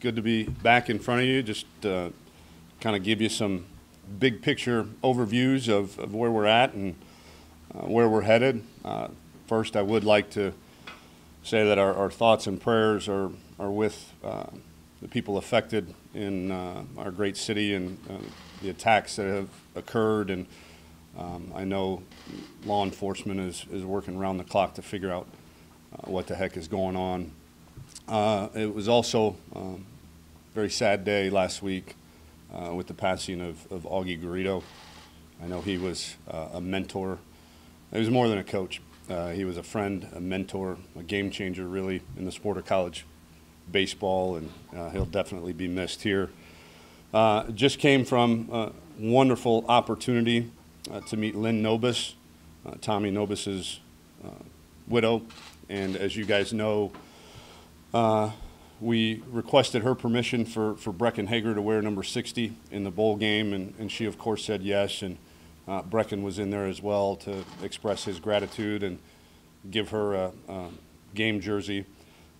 Good to be back in front of you. Just kind of give you some big picture overviews of where we're at and where we're headed. First, I would like to say that our thoughts and prayers are with the people affected in our great city and the attacks that have occurred. And I know law enforcement is working around the clock to figure out what the heck is going on. It was also a very sad day last week with the passing of Augie Garrido. I know he was a mentor. He was more than a coach. He was a friend, a mentor, a game changer really in the sport of college baseball, and he'll definitely be missed here. Just came from a wonderful opportunity to meet Lynn Nobis, Tommy Nobis's widow, and as you guys know, we requested her permission for Brecken Hager to wear number 60 in the bowl game, and she of course said yes, and Brecken was in there as well to express his gratitude and give her a game jersey.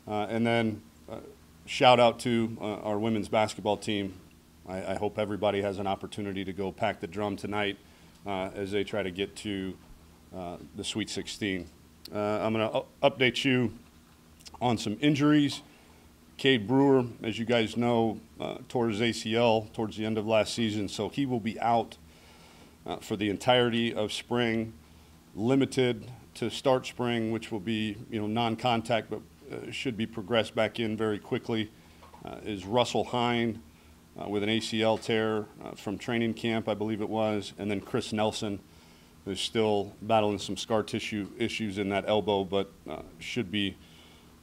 And then shout out to our women's basketball team. I hope everybody has an opportunity to go pack the drum tonight as they try to get to the Sweet 16. I'm going to update you on some injuries. Cade Brewer, as you guys know, tore his ACL towards the end of last season, so he will be out for the entirety of spring, limited to start spring, which will be non-contact, but should be progressed back in very quickly. Is Russell Hine with an ACL tear from training camp, I believe it was, and then Chris Nelson, who's still battling some scar tissue issues in that elbow, but should be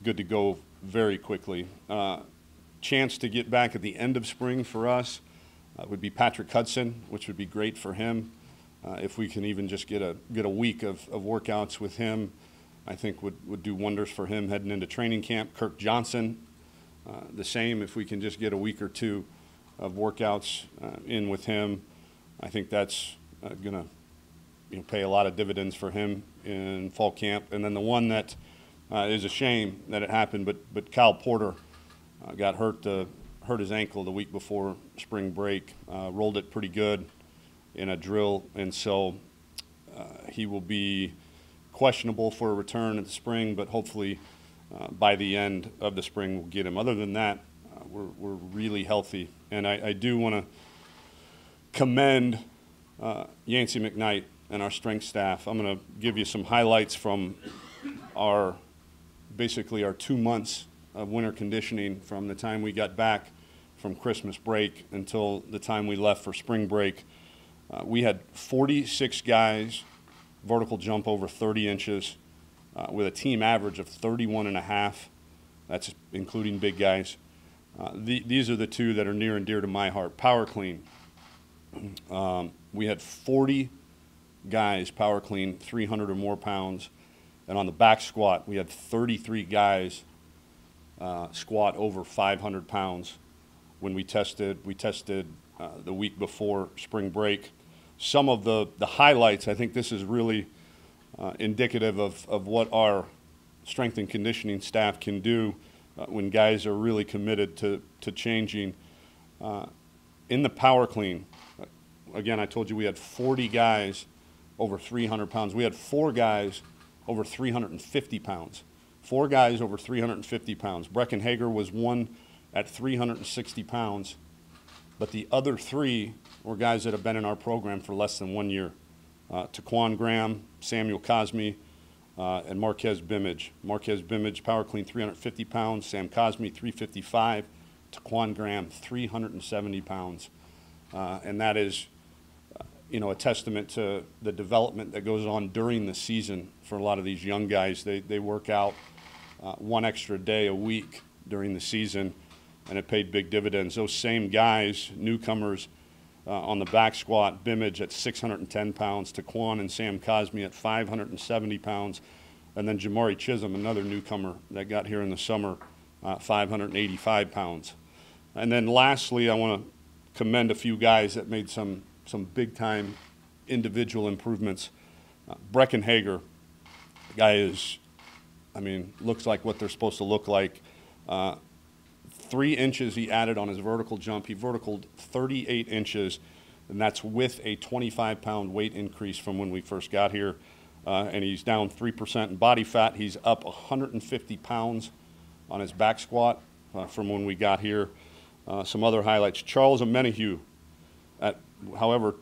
good to go very quickly. Chance to get back at the end of spring for us would be Patrick Hudson, which would be great for him. If we can even just get a week of workouts with him, I think would do wonders for him heading into training camp. Kirk Johnson, the same. If we can just get a week or two of workouts in with him, I think that's going to pay a lot of dividends for him in fall camp. And then the one that is a shame that it happened, but Kyle Porter got hurt his ankle the week before spring break, rolled it pretty good in a drill, and so he will be questionable for a return in the spring, but hopefully by the end of the spring we'll get him. Other than that, we're really healthy, and I do want to commend Yancey McKnight and our strength staff. I'm going to give you some highlights from basically our 2 months of winter conditioning from the time we got back from Christmas break until the time we left for spring break. We had 46 guys vertical jump over 30 inches with a team average of 31.5. That's including big guys. These are the two that are near and dear to my heart. Power clean. We had 40 guys power clean 300 or more pounds. And on the back squat, we had 33 guys squat over 500 pounds when we tested. We tested the week before spring break. Some of the highlights, I think this is really indicative of what our strength and conditioning staff can do when guys are really committed to changing. In the power clean, again, I told you we had 40 guys over 300 pounds. We had 4 guys over 350 pounds. 4 guys over 350 pounds. Brecken Hager was one at 360 pounds, but the other 3 were guys that have been in our program for less than 1 year. Taquan Graham, Samuel Cosme, and Marquez Bimage. Marquez Bimage, power clean 350 pounds. Sam Cosme, 355. Taquan Graham, 370 pounds. And that is a testament to the development that goes on during the season for a lot of these young guys. They work out 1 extra day a week during the season, and it paid big dividends. Those same guys, newcomers on the back squat, Bimage at 610 pounds, Taquan and Sam Cosme at 570 pounds, and then Jamari Chisholm, another newcomer that got here in the summer, 585 pounds. And then lastly, I want to commend a few guys that made some big-time individual improvements. Brecken Hager, the guy looks like what they're supposed to look like. 3 inches he added on his vertical jump. He verticaled 38 inches, and that's with a 25-pound weight increase from when we first got here. And he's down 3% in body fat. He's up 150 pounds on his back squat from when we got here. Some other highlights. Charles Amenahue, however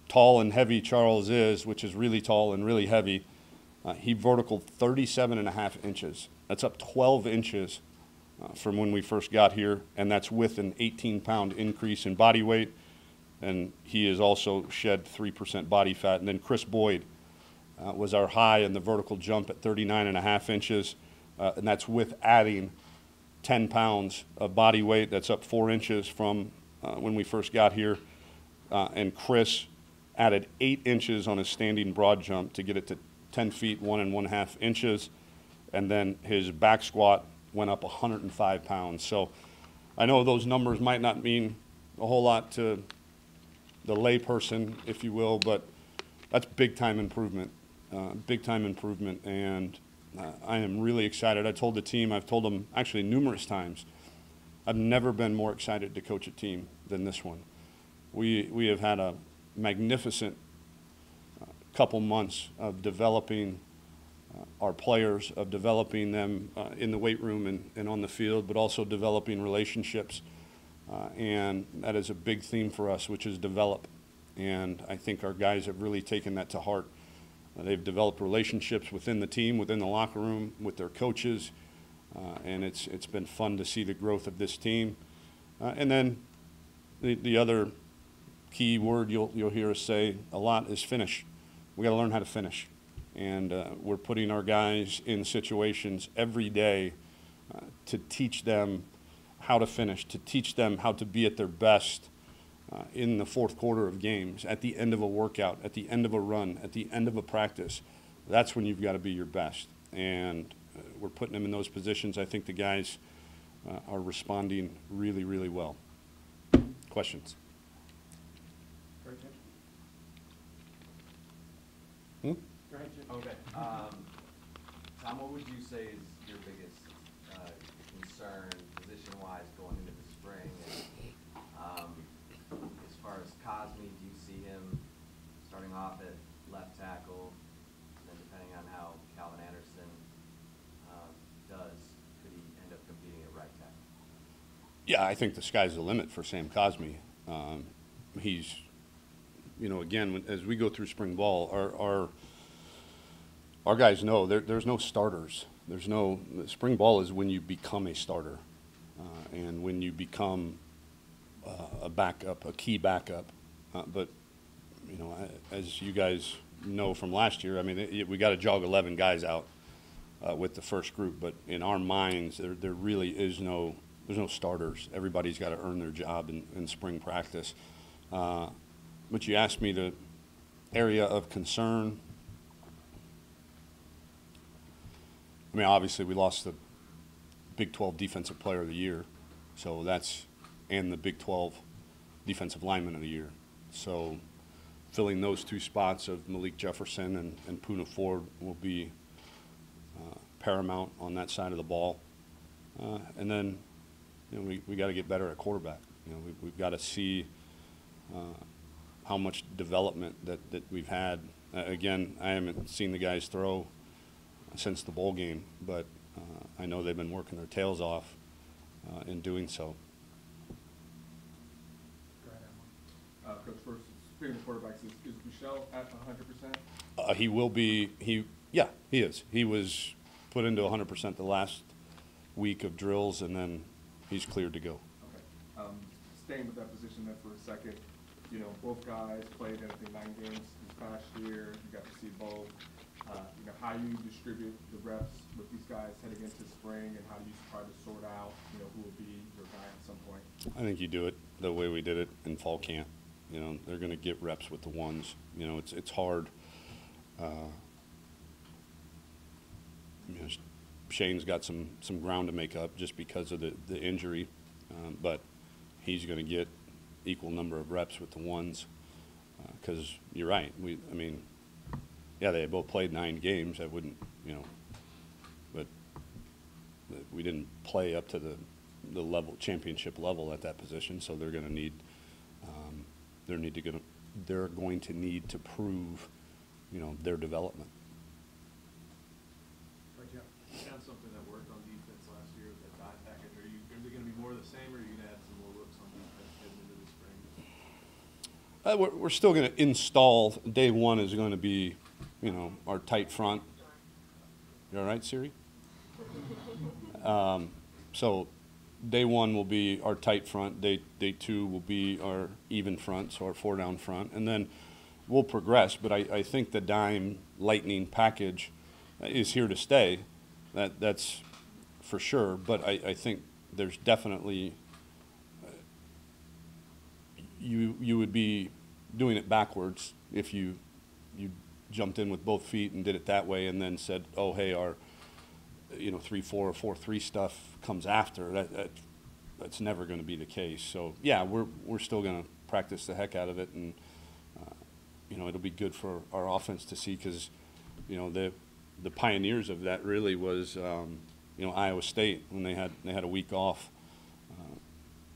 tall and heavy Charles is, which is really tall and really heavy, he verticaled 37.5 inches. That's up 12 inches from when we first got here, and that's with an 18-pound increase in body weight, and he has also shed 3% body fat. And then Chris Boyd was our high in the vertical jump at 39.5 inches, and that's with adding 10 pounds of body weight. That's up 4 inches from when we first got here. And Chris added 8 inches on his standing broad jump to get it to 10 feet, 1.5 inches. And then his back squat went up 105 pounds. So I know those numbers might not mean a whole lot to the layperson, if you will, but that's big time improvement, and I am really excited. I told the team, I've told them actually numerous times, I've never been more excited to coach a team than this one. We have had a magnificent couple months of developing our players, of developing them in the weight room and on the field, but also developing relationships. And that is a big theme for us, which is develop. And I think our guys have really taken that to heart. They've developed relationships within the team, within the locker room, with their coaches, and it's been fun to see the growth of this team. And then the other key word you'll hear us say a lot is finish. We got to learn how to finish, and we're putting our guys in situations every day to teach them how to finish, to teach them how to be at their best in the fourth quarter of games, at the end of a workout, at the end of a run, at the end of a practice. That's when you've got to be your best. And we're putting them in those positions. I think the guys are responding really, really well. Questions? Go ahead, Jim. Okay. Tom, what would you say is your biggest concern position-wise going into the spring? And, as far as Cosme, do you see him starting off at left tackle, and then depending on how Calvin Anderson does, could he end up competing at right tackle? Yeah, I think the sky's the limit for Sam Cosme. He's, again, as we go through spring ball, our guys know there's no starters. Spring ball is when you become a starter, and when you become a backup, a key backup. But as you guys know from last year, I mean, we got to jog 11 guys out with the first group. But in our minds, there really is there's no starters. Everybody's got to earn their job in spring practice. But you asked me the area of concern. I mean, obviously we lost the Big 12 Defensive Player of the Year, so and the Big 12 Defensive Lineman of the Year. So filling those two spots of Malik Jefferson and Poona Ford will be paramount on that side of the ball. And then we got to get better at quarterback. We've got to see how much development that we've had. Again, I haven't seen the guys throw since the bowl game, but I know they've been working their tails off in doing so. Go ahead, Coach, first, speaking of quarterbacks, is Michelle at 100%? He will be. He is. He was put into 100% the last week of drills, and then he's cleared to go. Okay. Staying with that position then for a second, both guys played, I think, 9 games this past year. You got to see both. How you distribute the reps with these guys heading into spring, and how you try to sort out, who will be your guy at some point? I think you do it the way we did it in fall camp. They're going to get reps with the ones. It's hard. Shane's got some ground to make up just because of the injury, but he's going to get equal number of reps with the ones. Because you're right. Yeah, they both played 9 games. I wouldn't, but we didn't play up to the the level, championship level at that position. So they're going to need, they're going to need to prove, you know, their development. Right, Jeff. You found something that worked on defense last year with that dime package. Are you going to be more of the same, or are you going to add some more looks on defense heading into the spring? We're still going to install. Day one is going to be, you know, our tight front. You all right, Siri? So day one will be our tight front. Day two will be our even front, so our 4-down front. And then we'll progress. But I think the dime lightning package is here to stay. That's for sure. But I think there's definitely you would be doing it backwards if you jumped in with both feet and did it that way and then said, oh, hey, our 3-4 or 4-3 stuff comes after. That's never going to be the case. So yeah, we're still going to practice the heck out of it, and it'll be good for our offense to see, because the pioneers of that really was Iowa State, when they had a week off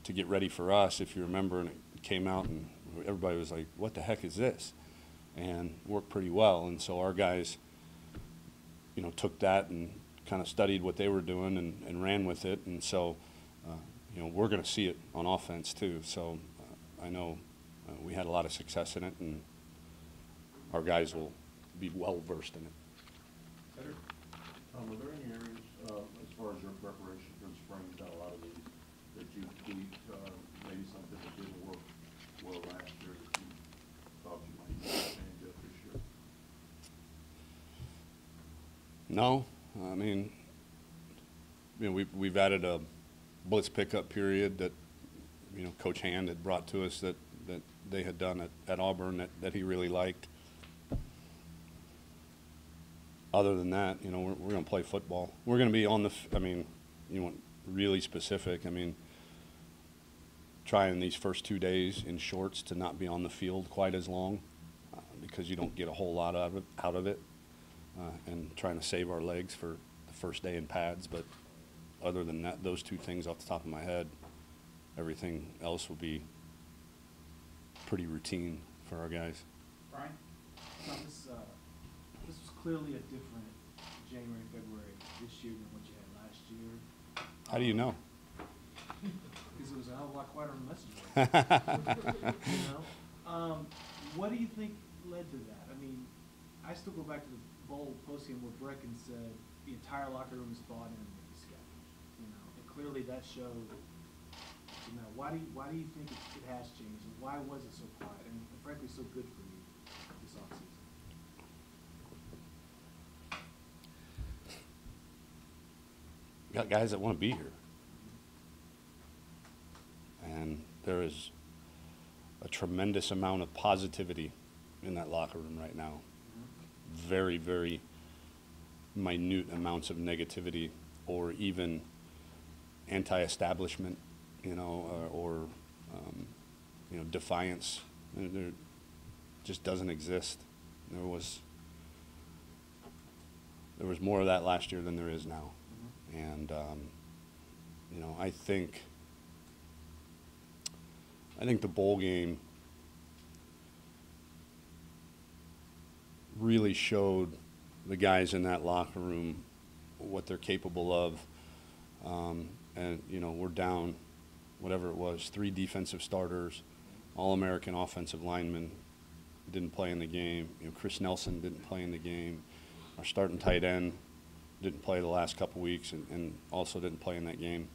to get ready for us, if you remember, and it came out and everybody was like, what the heck is this? And worked pretty well. And so our guys took that and kind of studied what they were doing and ran with it. And so we're going to see it on offense too. So I know we had a lot of success in it, and our guys will be well versed in it. Cedric, were there any areas, as far as your preparation for the spring, you've done a lot of these, that you tweaked, maybe something that didn't work well last year that you thought you might change up this year? No, I mean, we've added a blitz pickup period that Coach Hand had brought to us that they had done at Auburn that he really liked. Other than that, we're going to play football. We're going to be on the. You want really specific. Trying these first 2 days in shorts to not be on the field quite as long, because you don't get a whole lot out of it, and trying to save our legs for the first day in pads. But other than that, those two things off the top of my head, everything else will be pretty routine for our guys. Brian, now this was clearly a different January, February this year than what you had last year. How do you know? Because it was a hell of a lot quieter than yesterday. What do you think led to that? I still go back to the bowl postgame where Brecken said the entire locker room is bought in with the schedule. And clearly that showed. Why do you think it has changed, and why was it so quiet and frankly so good for you this offseason? We got guys that want to be here. And there is a tremendous amount of positivity in that locker room right now. Very, very minute amounts of negativity, or even anti-establishment, or defiance. There just doesn't exist. There was more of that last year than there is now. And I think the bowl game really showed the guys in that locker room what they're capable of. And we're down, whatever it was, 3 defensive starters, All-American offensive linemen didn't play in the game. Chris Nelson didn't play in the game. Our starting tight end didn't play the last couple weeks, and also didn't play in that game.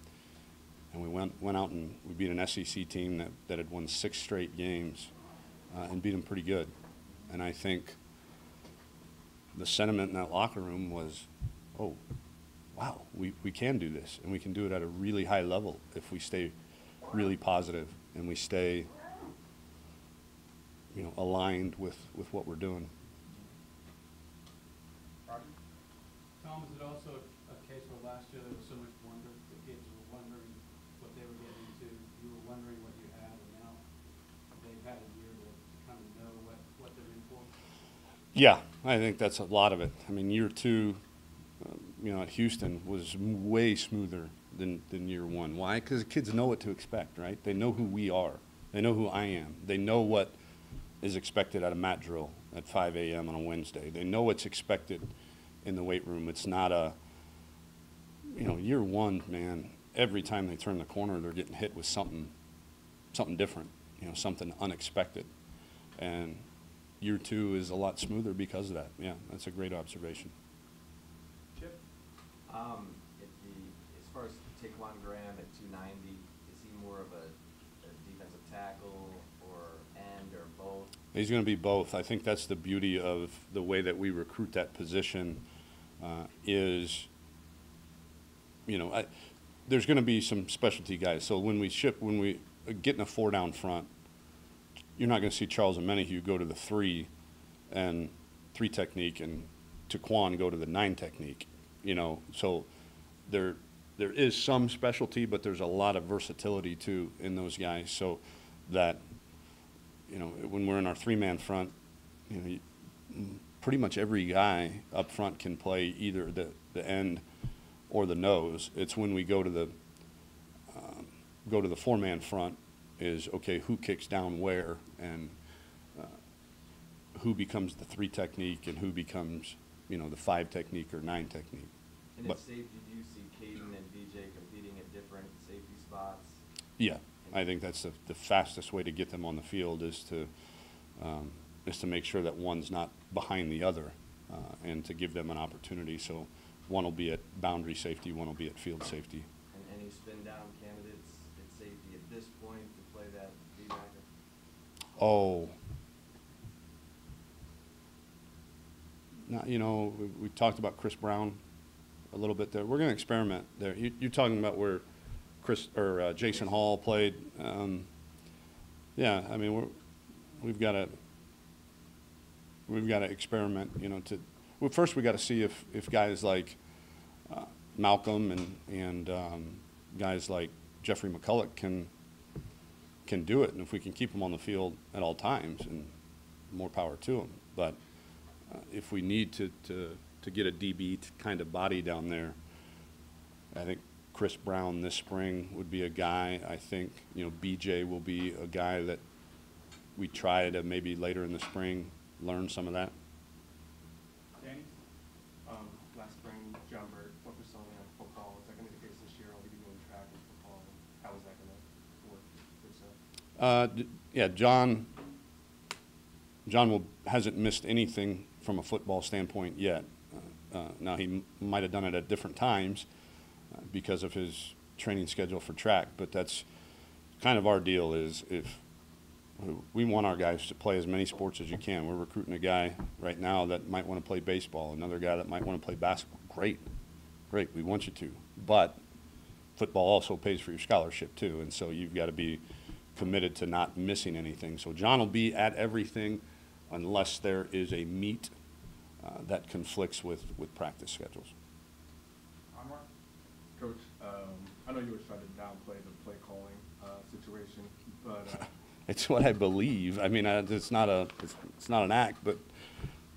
And we went out and we beat an SEC team that had won 6 straight games, and beat them pretty good. And I think the sentiment in that locker room was, oh, wow, we can do this, and we can do it at a really high level if we stay really positive and we stay aligned with what we're doing. Tom, is it also a case where last year there was so much wonder, the kids were wondering what they were getting into, you were wondering what you had, and now they've had a year to kind of know what they're in for? Yeah, I think that's a lot of it. Year 2, at Houston was way smoother than year one. Why? Because the kids know what to expect, right? They know who we are. They know who I am. They know what is expected at a mat drill at 5 a.m. on a Wednesday. They know what's expected in the weight room. It's not a, year one, man, every time they turn the corner, they're getting hit with something different, something unexpected. And year two is a lot smoother because of that. Yeah, that's a great observation. Chip? As far as Taquan Graham at 290, is he more of a defensive tackle or end or both? He's going to be both. I think that's the beauty of the way that we recruit that position is, there's going to be some specialty guys. So when we get in a 4-down front, you're not going to see Charles and Menahue go to the 3 technique and Taquan go to the 9 technique. So there is some specialty, but there's a lot of versatility too in those guys. So that, when we're in our 3-man front, pretty much every guy up front can play either the end or the nose. It's when we go to the 4-man front is, okay, who kicks down where, and who becomes the 3 technique and who becomes, the 5 technique or 9 technique. And But at safety, do you see Caden and BJ competing at different safety spots? yeah, I think that's the fastest way to get them on the field is to make sure that one's not behind the other, and to give them an opportunity. So one will be at boundary safety, one will be at field safety. And any spin down candidates at safety at this point to play that D-backer? Oh. Now, we talked about Chris Brown a little bit there. We're going to experiment there. You're talking about where Jason Hall played. Yeah, I mean, we've got to experiment. First we got to see if guys like Malcolm and guys like Jeffrey McCulloch can do it, and if we can keep them on the field at all times, and more power to them. But if we need to get a DB kind of body down there, I think Chris Brown this spring would be a guy. I think BJ will be a guy that we try to maybe later in the spring learn some of that. Danny? Last spring, John Bird focused only on football. Is that going to be the case this year? Or will he be doing track and football? How is that going to work? Yeah, John hasn't missed anything from a football standpoint yet. Now he might have done it at different times because of his training schedule for track, but that's kind of our deal. Is if we want our guys to play as many sports as you can. We're recruiting a guy right now that might want to play baseball, another guy that might want to play basketball. Great, we want you to. But football also pays for your scholarship too, and so you've got to be committed to not missing anything. So John will be at everything unless there is a meet that conflicts with practice schedules. Amar? Coach, I know you were trying to downplay the play calling situation, but It's what I believe. I mean, it's not an act, but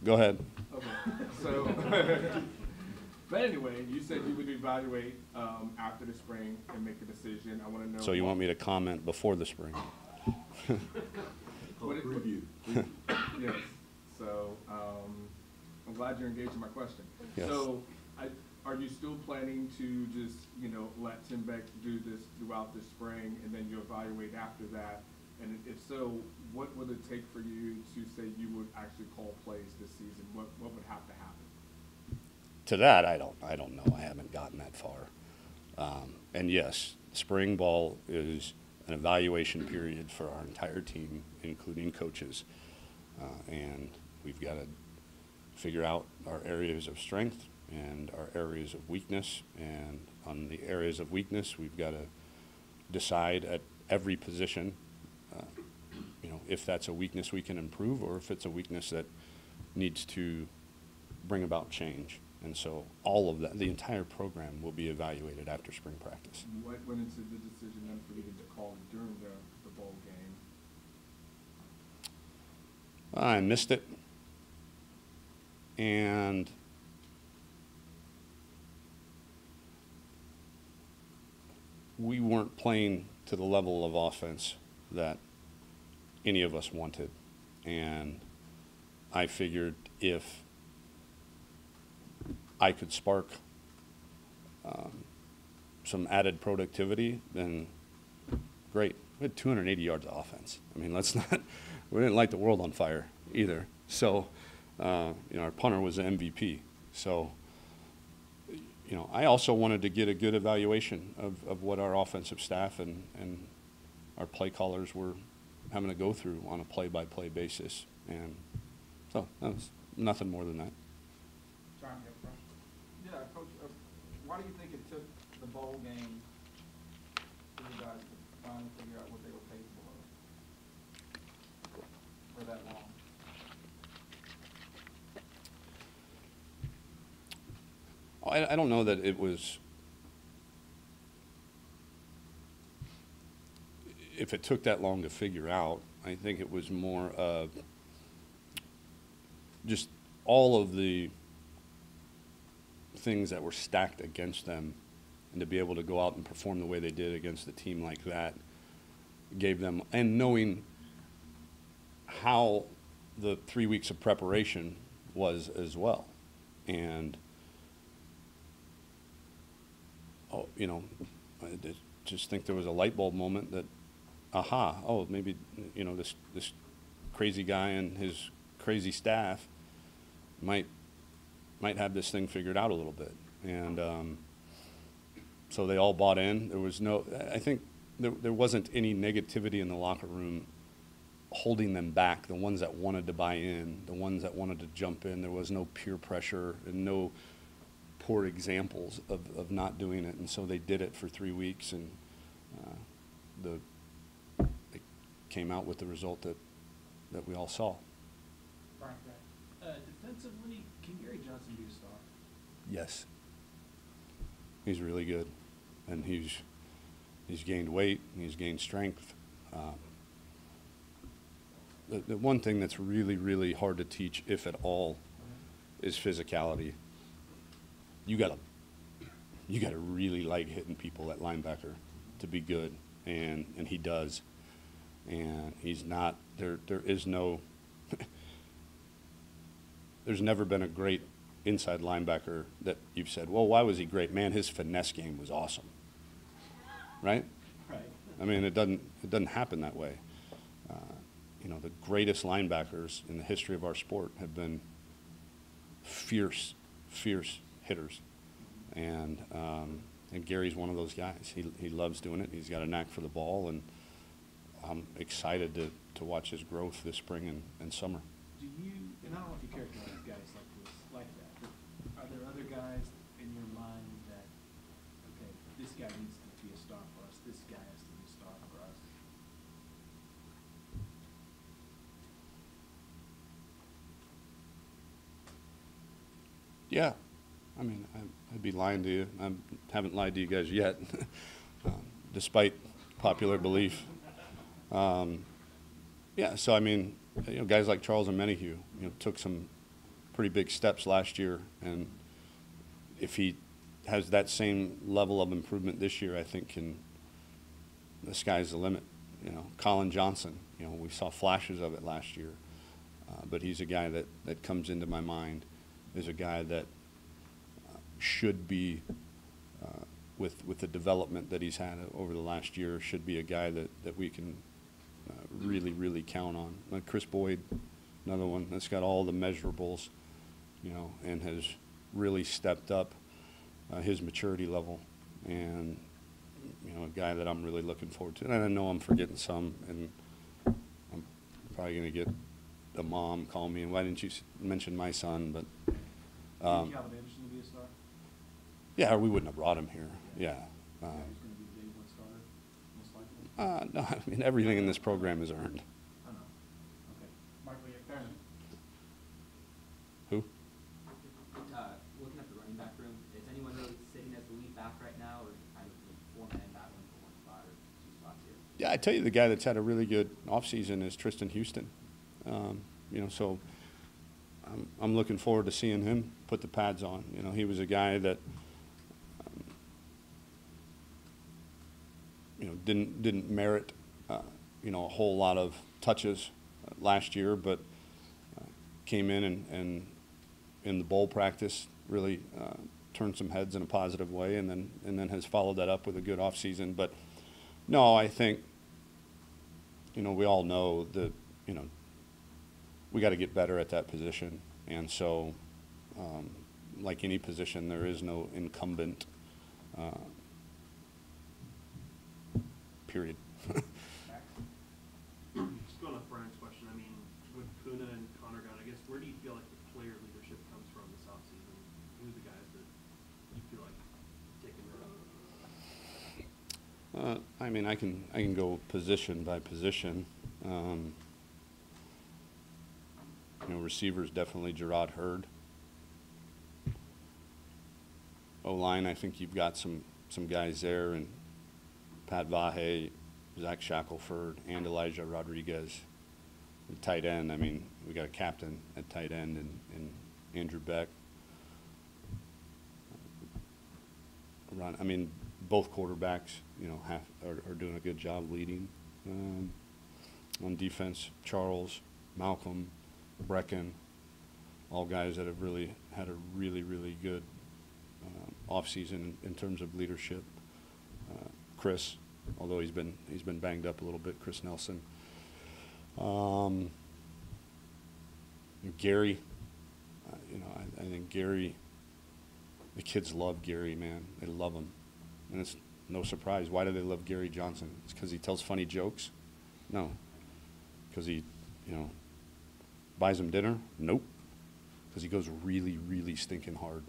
go ahead. okay. So, but anyway, you said you would evaluate after the spring and make a decision. I want to know. So you want me to comment before the spring? What it- Preview. Yes. So I'm glad you're engaged in my question. Yes. So are you still planning to just, let Tim Beck do this throughout the spring and then you evaluate after that? And if so, what would it take for you to say you would actually call plays this season? What would have to happen? To that, I don't know. I haven't gotten that far. And yes, spring ball is an evaluation period for our entire team, including coaches. And we've got to figure out our areas of strength and our areas of weakness. And on the areas of weakness, we've got to decide at every position, if that's a weakness we can improve or if it's a weakness that needs to bring about change. And so all of that, the entire program will be evaluated after spring practice. What went into the decision then for you to call it during the bowl game? I missed it. And we weren't playing to the level of offense that any of us wanted. And I figured if I could spark some added productivity, then great. We had 280 yards of offense. I mean, let's not, we didn't light the world on fire either. So, our punter was the MVP. So, I also wanted to get a good evaluation of what our offensive staff and our play callers were having to go through on a play-by-play basis. And so that was nothing more than that. John, you have a question? Yeah, Coach, why do you think it took the bowl game for you guys to finally figure out what they were capable of for that long? I don't know that it was, if it took that long to figure out. I think it was more of just all of the things that were stacked against them, and to be able to go out and perform the way they did against a team like that gave them, and knowing how the 3 weeks of preparation was as well. And I just think there was a light bulb moment that, maybe, this crazy guy and his crazy staff might have this thing figured out a little bit. And so they all bought in. There was I think there wasn't any negativity in the locker room holding them back, the ones that wanted to buy in, the ones that wanted to jump in. There was no peer pressure and no poor examples of not doing it. And so they did it for 3 weeks, and they came out with the result that we all saw. Brian, Defensively, can Gary Johnson be a star? Yes. He's really good. And he's gained weight, and he's gained strength. The one thing that's really, really hard to teach, if at all, is physicality. You gotta really like hitting people at linebacker to be good, and he does. And he's not, there is no, there's never been a great inside linebacker that you've said, well, why was he great? Man, his finesse game was awesome. Right? Right. I mean, it doesn't happen that way. The greatest linebackers in the history of our sport have been fierce hitters. And Gary's one of those guys. He loves doing it. He's got a knack for the ball, and I'm excited to watch his growth this spring and summer. Do you, and I don't know if you characterize guys like that, but are there other guys in your mind that, okay, this guy needs to be a star for us, this guy has to be a star for us? Yeah. I mean, I'd be lying to you. I haven't lied to you guys yet, despite popular belief. Yeah, so I mean, guys like Charles and Menahue, took some pretty big steps last year, and if he has that same level of improvement this year, I think the sky's the limit. Colin Johnson, we saw flashes of it last year, but he's a guy that comes into my mind as a guy that should be, with the development that he's had over the last year, should be a guy that we can really, really count on. Like Chris Boyd, another one that's got all the measurables, and has really stepped up his maturity level, and a guy that I'm really looking forward to. And I know I'm forgetting some, and I'm probably going to get a mom call me, and why didn't you mention my son? But Do you think Calvin Anderson to be a star? yeah, or we wouldn't have brought him here. Yeah. He's going to be the day one starter, most likely? No, I mean, everything in this program is earned. I know. Okay. Michael, you have a question? Who? Looking at the running back room, is anyone really sitting as the lead back right now, or kind of the four-man battling for one spot or two spots here? Yeah, I tell you, the guy that's had a really good offseason is Tristan Houston. So I'm looking forward to seeing him put the pads on. He was a guy that didn't merit, a whole lot of touches last year, but came in and in the bowl practice really turned some heads in a positive way, and then has followed that up with a good offseason. But no, I think, we all know that, we got to get better at that position. And so, like any position, there is no incumbent, period. Just going off Brian's question, I mean, with Kuna and Connor gone, I guess, where do you feel like the player leadership comes from this offseason? Who are the guys that you feel like taking it up? I mean, I can go position by position. Receivers, definitely Gerard Hurd. O-line, I think you've got some guys there, and Pat Vahe, Zach Shackelford, and Elijah Rodriguez. And tight end, I mean, we got a captain at tight end and Andrew Beck. Both quarterbacks, are doing a good job leading. On defense, Charles, Malcolm, Brecken, all guys that have really had a really, really good offseason in terms of leadership. Chris, although he's been banged up a little bit, Chris Nelson. Gary, I think Gary, the kids love Gary, man. They love him. And it's no surprise. Why do they love Gary Johnson? It's because he tells funny jokes? No. Because he, buys them dinner? Nope. Because he goes really, really stinking hard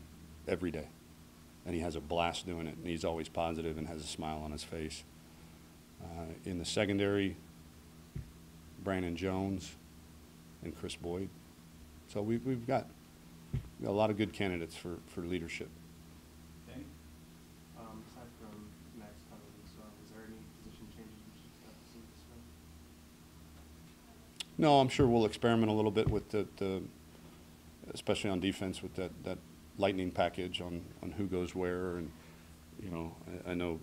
every day. And he has a blast doing it, and he's always positive and has a smile on his face. In the secondary, Brandon Jones and Chris Boyd. So we've got a lot of good candidates for leadership. Danny? Aside from Max Cummings, is there any position changes we should expect to see this spring? No, I'm sure we'll experiment a little bit with the especially on defense, with that lightning package on who goes where. And, I know,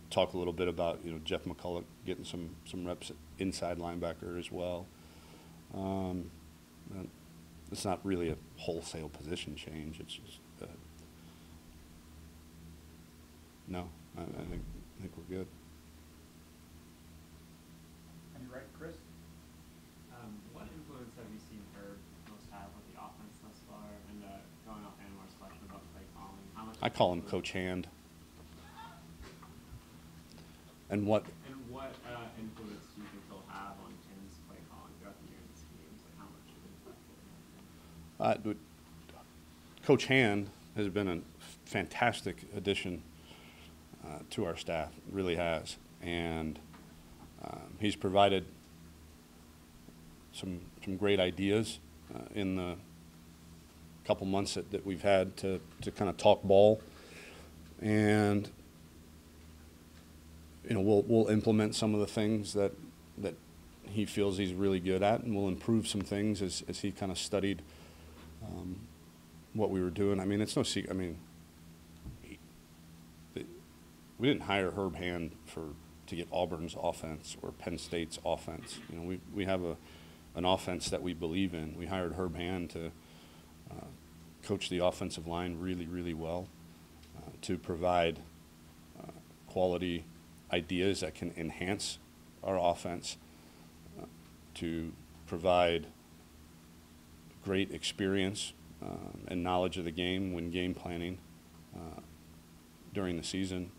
talk a little bit about, Jeff McCulloch getting some reps at inside linebacker as well. It's not really a wholesale position change. It's just, no, I think we're good. And you're right, Chris? What influence have you seen Herb most have with the offense thus far? And going off Anwar's question about play calling, how much? I call him Coach Hand. And what? And what influence do you think he'll have on Tim's play calling throughout the year in these games? Like, how much of an impact? Coach Hand has been a fantastic addition to our staff, really has, and he's provided some great ideas in the couple months that we've had to kind of talk ball, and we'll implement some of the things that he feels he's really good at, and we'll improve some things as he kind of studied what we were doing. I mean, it's no secret. I mean, we didn't hire Herb Hand to get Auburn's offense or Penn State's offense. We have an offense that we believe in. We hired Herb Hand to coach the offensive line really, really well, to provide quality ideas that can enhance our offense, to provide great experience and knowledge of the game when game planning during the season,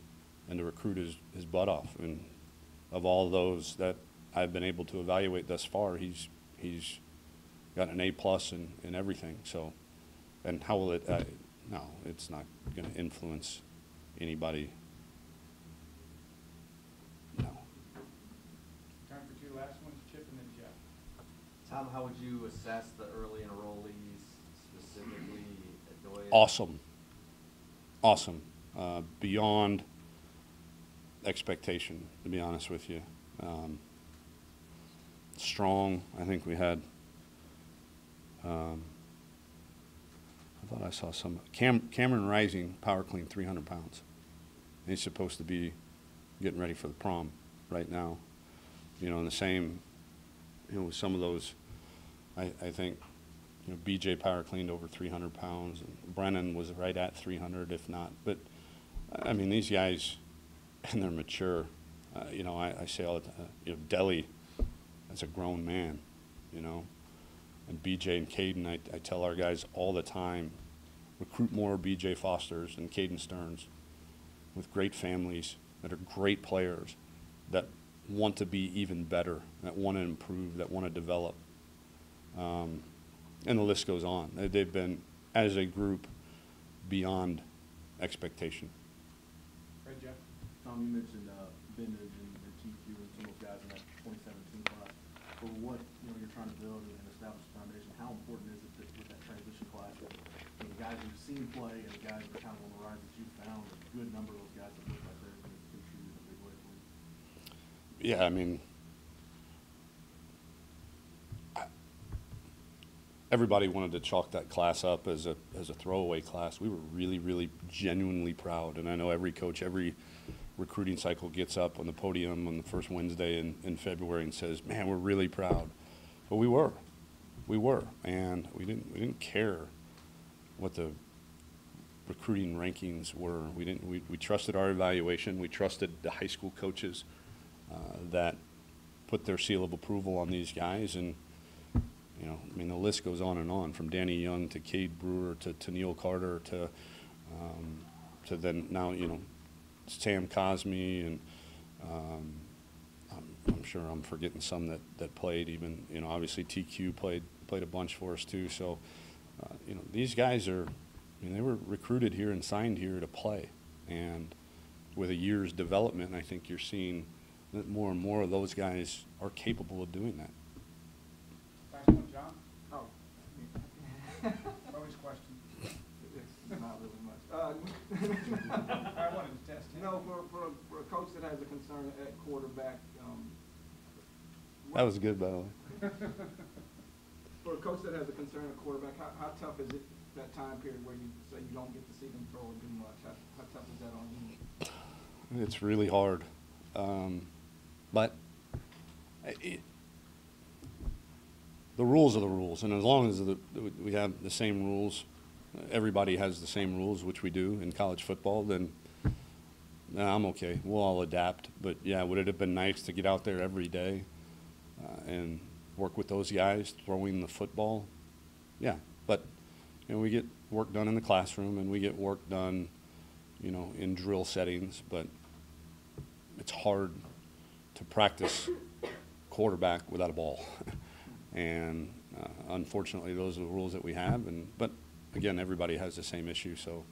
and to recruit his butt off. And of all those that I've been able to evaluate thus far, he's got an A+ in everything. So, and how will it? No, it's not going to influence anybody. No. Time for two last ones, Chip and then Jeff. Tom, how would you assess the early enrollees, specifically at Doyle? Awesome. Beyond expectation, to be honest with you. Strong. I think we had, I thought I saw some, Cameron Rising power clean 300 pounds. He's supposed to be getting ready for the prom right now. You know, and the same, you know, with some of those, I think, you know, BJ Power cleaned over 300 pounds. And Brennan was right at 300, if not. But, I mean, these guys, and they're mature. You know, I say all the time, you know, Deli, that's a grown man, you know. And BJ and Caden, I tell our guys all the time, recruit more BJ Fosters and Caden Stearns with great families that are great players that want to be even better, that want to improve, that want to develop. And the list goes on. They've been, as a group, beyond expectation. Right, Jeff? Tom, you mentioned Bennett and TQ and some of those guys in that 2017 class. For what you're trying to build and establish a foundation, how important is it that with that transition class that the guys you've seen play and the guys that are kind of on the rise that you found, a good number of those guys that look like they're going to contribute in a big way for you? Yeah, I mean, everybody wanted to chalk that class up as a throwaway class. We were really, really genuinely proud, and I know every coach, every recruiting cycle gets up on the podium on the first Wednesday in February and says, "Man, we're really proud." But we were, and we didn't care what the recruiting rankings were. We trusted our evaluation. We trusted the high school coaches that put their seal of approval on these guys, and you know, I mean, the list goes on, from Danny Young to Cade Brewer to Neil Carter to then now, you know, Sam Cosme, and I'm sure I'm forgetting some that played. Even, you know, obviously TQ played a bunch for us too. So you know, these guys are, I mean, they were recruited here and signed here to play, and with a year's development, I think you're seeing that more and more of those guys are capable of doing that. Last one, John? Oh. Always question. It's not really much. I wanted to test him. No, for a coach that has a concern at quarterback, That was good, by the way. for a coach that has a concern at quarterback, how tough is it that time period where you say you don't get to see them throw or do much? How tough is that on you? It's really hard, but the rules are the rules, and as long as we have the same rules, everybody has the same rules, which we do in college football, then I'm okay. We'll all adapt. But yeah, would it have been nice to get out there every day and work with those guys throwing the football? Yeah, but you know, we get work done in the classroom and we get work done, you know, in drill settings, but it's hard to practice quarterback without a ball. And unfortunately, those are the rules that we have. But again, everybody has the same issue, so